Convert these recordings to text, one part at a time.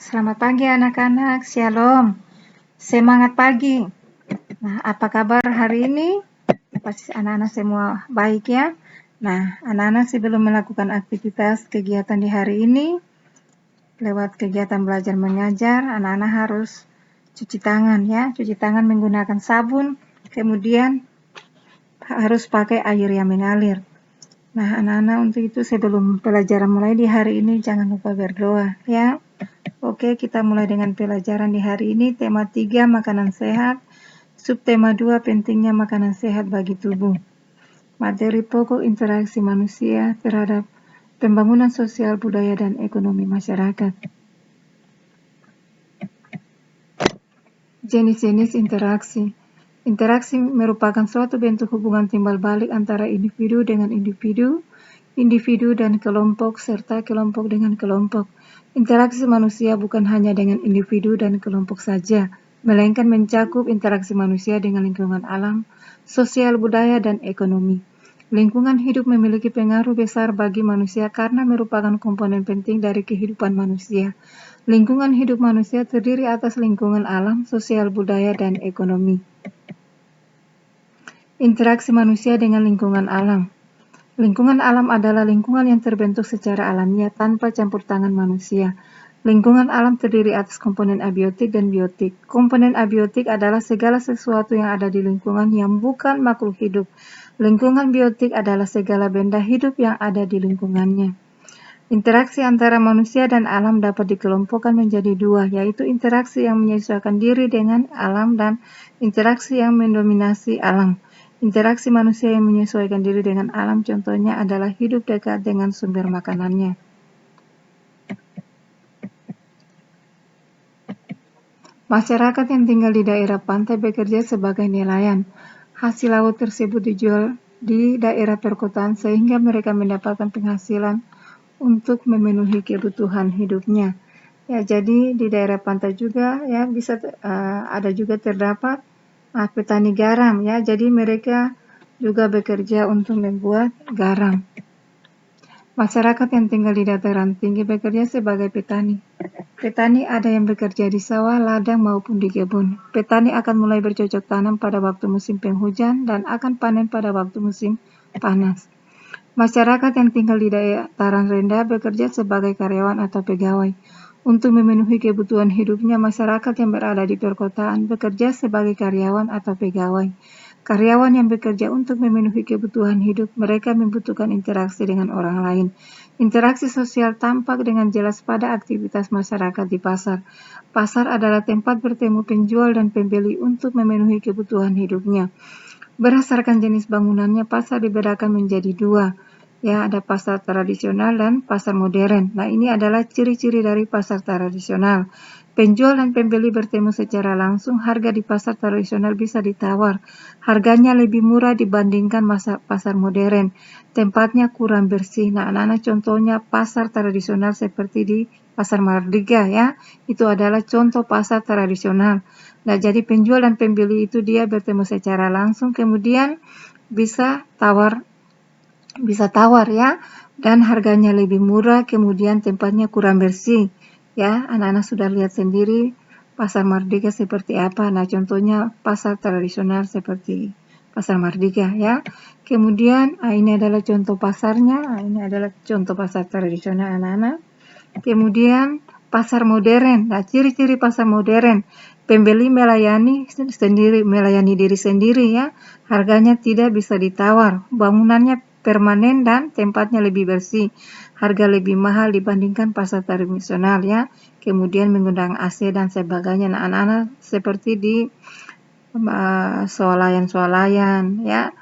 Selamat pagi anak-anak, Shalom. Semangat pagi. Nah, apa kabar hari ini? Pasti anak-anak semua baik ya. Nah, anak-anak sebelum melakukan aktivitas kegiatan di hari ini, lewat kegiatan belajar mengajar, anak-anak harus cuci tangan ya. Cuci tangan menggunakan sabun, kemudian harus pakai air yang mengalir. Nah, anak-anak untuk itu sebelum pelajaran mulai di hari ini jangan lupa berdoa ya. Oke, kita mulai dengan pelajaran di hari ini. Tema 3, makanan sehat. Subtema 2, pentingnya makanan sehat bagi tubuh. Materi pokok interaksi manusia terhadap pembangunan sosial, budaya, dan ekonomi masyarakat. Jenis-jenis interaksi. Interaksi merupakan suatu bentuk hubungan timbal balik antara individu dengan individu, individu dan kelompok, serta kelompok dengan kelompok. Interaksi manusia bukan hanya dengan individu dan kelompok saja, melainkan mencakup interaksi manusia dengan lingkungan alam, sosial, budaya, dan ekonomi. Lingkungan hidup memiliki pengaruh besar bagi manusia karena merupakan komponen penting dari kehidupan manusia. Lingkungan hidup manusia terdiri atas lingkungan alam, sosial, budaya, dan ekonomi. Interaksi manusia dengan lingkungan alam. Lingkungan alam adalah lingkungan yang terbentuk secara alamiah tanpa campur tangan manusia. Lingkungan alam terdiri atas komponen abiotik dan biotik. Komponen abiotik adalah segala sesuatu yang ada di lingkungan yang bukan makhluk hidup. Lingkungan biotik adalah segala benda hidup yang ada di lingkungannya. Interaksi antara manusia dan alam dapat dikelompokkan menjadi dua, yaitu interaksi yang menyesuaikan diri dengan alam dan interaksi yang mendominasi alam. Interaksi manusia yang menyesuaikan diri dengan alam contohnya adalah hidup dekat dengan sumber makanannya. Masyarakat yang tinggal di daerah pantai bekerja sebagai nelayan. Hasil laut tersebut dijual di daerah perkotaan sehingga mereka mendapatkan penghasilan untuk memenuhi kebutuhan hidupnya. Ya, jadi di daerah pantai juga ya bisa ada juga terdapat petani garam ya. Jadi mereka juga bekerja untuk membuat garam. Masyarakat yang tinggal di dataran tinggi bekerja sebagai petani. Petani ada yang bekerja di sawah, ladang maupun di kebun. Petani akan mulai bercocok tanam pada waktu musim penghujan dan akan panen pada waktu musim panas. Masyarakat yang tinggal di dataran rendah bekerja sebagai karyawan atau pegawai. Untuk memenuhi kebutuhan hidupnya, masyarakat yang berada di perkotaan bekerja sebagai karyawan atau pegawai. Karyawan yang bekerja untuk memenuhi kebutuhan hidup, mereka membutuhkan interaksi dengan orang lain. Interaksi sosial tampak dengan jelas pada aktivitas masyarakat di pasar. Pasar adalah tempat bertemu penjual dan pembeli untuk memenuhi kebutuhan hidupnya. Berdasarkan jenis bangunannya, pasar dibedakan menjadi dua. Ya, ada pasar tradisional dan pasar modern. Nah, ini adalah ciri-ciri dari pasar tradisional. Penjual dan pembeli bertemu secara langsung. Harga di pasar tradisional bisa ditawar. Harganya lebih murah dibandingkan pasar modern. Tempatnya kurang bersih. Nah, anak-anak contohnya pasar tradisional seperti di Pasar Mardika ya. Itu adalah contoh pasar tradisional. Nah, jadi penjual dan pembeli itu dia bertemu secara langsung, kemudian bisa tawar ya, dan harganya lebih murah, kemudian tempatnya kurang bersih ya. Anak-anak sudah lihat sendiri Pasar Mardika seperti apa. Nah, contohnya pasar tradisional seperti Pasar Mardika ya. Kemudian ini adalah contoh pasarnya, ini adalah contoh pasar tradisional anak-anak. Kemudian pasar modern. Nah, ciri-ciri pasar modern. Pembeli melayani diri sendiri ya. Harganya tidak bisa ditawar. Bangunannya permanen dan tempatnya lebih bersih. Harga lebih mahal dibandingkan pasar tradisional ya. Kemudian menggunakan AC dan sebagainya. Nah, anak-anak seperti di swalayan ya.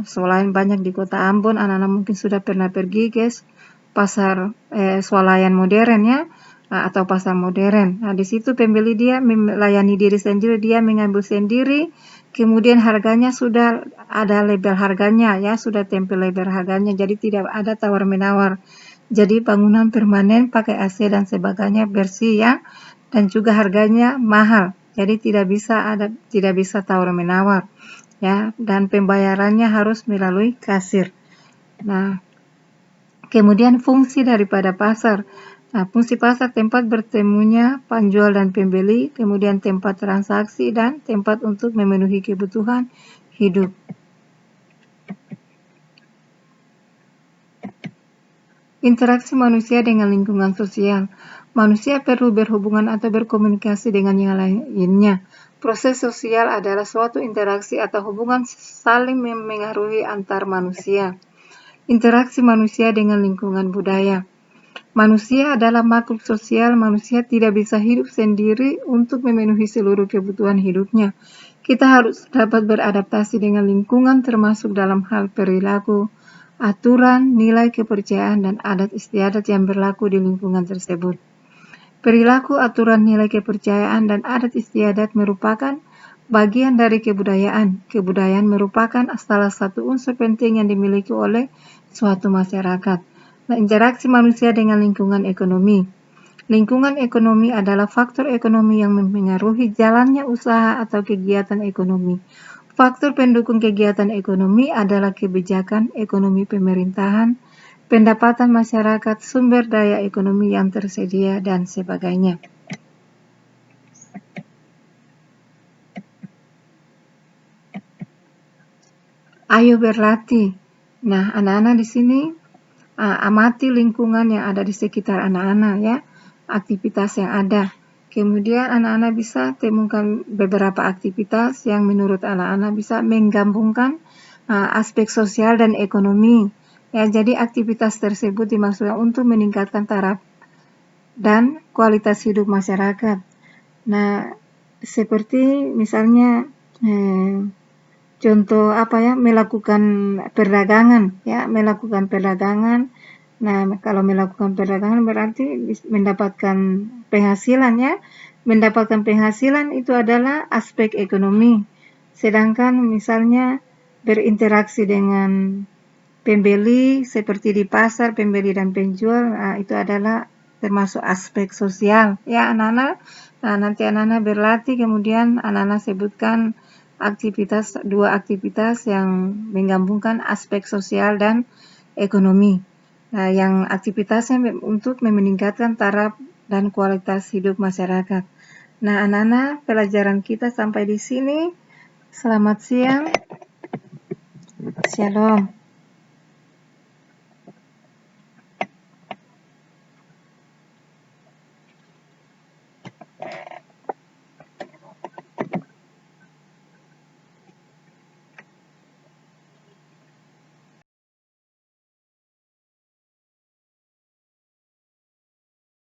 Swalayan banyak di Kota Ambon. Anak-anak mungkin sudah pernah pergi guys. Pasar swalayan modern ya, atau pasar modern. Nah, di situ pembeli dia melayani diri sendiri, dia mengambil sendiri, kemudian harganya sudah ada label harganya ya, sudah tempel label harganya, jadi tidak ada tawar-menawar. Jadi bangunan permanen pakai AC dan sebagainya, bersih ya, dan juga harganya mahal. Jadi tidak bisa tawar-menawar ya, dan pembayarannya harus melalui kasir. Nah, kemudian fungsi daripada pasar. Nah, fungsi pasar tempat bertemunya penjual dan pembeli, kemudian tempat transaksi dan tempat untuk memenuhi kebutuhan hidup. Interaksi manusia dengan lingkungan sosial. Manusia perlu berhubungan atau berkomunikasi dengan yang lainnya. Proses sosial adalah suatu interaksi atau hubungan saling memengaruhi antar manusia. Interaksi manusia dengan lingkungan budaya. Manusia adalah makhluk sosial. Manusia tidak bisa hidup sendiri untuk memenuhi seluruh kebutuhan hidupnya. Kita harus dapat beradaptasi dengan lingkungan termasuk dalam hal perilaku, aturan, nilai kepercayaan, dan adat istiadat yang berlaku di lingkungan tersebut. Perilaku, aturan, nilai kepercayaan, dan adat istiadat merupakan bagian dari kebudayaan. Kebudayaan merupakan salah satu unsur penting yang dimiliki oleh suatu masyarakat. Nah, interaksi manusia dengan lingkungan ekonomi. Lingkungan ekonomi adalah faktor ekonomi yang mempengaruhi jalannya usaha atau kegiatan ekonomi. Faktor pendukung kegiatan ekonomi adalah kebijakan ekonomi pemerintahan, pendapatan masyarakat, sumber daya ekonomi yang tersedia, dan sebagainya. Ayo berlatih. Nah, anak-anak di sini amati lingkungan yang ada di sekitar anak-anak ya, aktivitas yang ada. Kemudian anak-anak bisa temukan beberapa aktivitas yang menurut anak-anak bisa menggabungkan aspek sosial dan ekonomi. Ya, jadi aktivitas tersebut dimaksudkan untuk meningkatkan taraf dan kualitas hidup masyarakat. Nah, seperti misalnya contoh melakukan perdagangan ya, melakukan perdagangan. Nah, kalau melakukan perdagangan berarti mendapatkan penghasilan ya. Mendapatkan penghasilan itu adalah aspek ekonomi. Sedangkan misalnya berinteraksi dengan pembeli seperti di pasar, pembeli dan penjual, itu adalah termasuk aspek sosial ya anak-anak. Nah, nanti anak-anak berlatih, kemudian anak-anak sebutkan dua aktivitas yang menggabungkan aspek sosial dan ekonomi. Nah, yang aktivitasnya untuk meningkatkan taraf dan kualitas hidup masyarakat. Nah, anak-anak, pelajaran kita sampai di sini. Selamat siang. Shalom.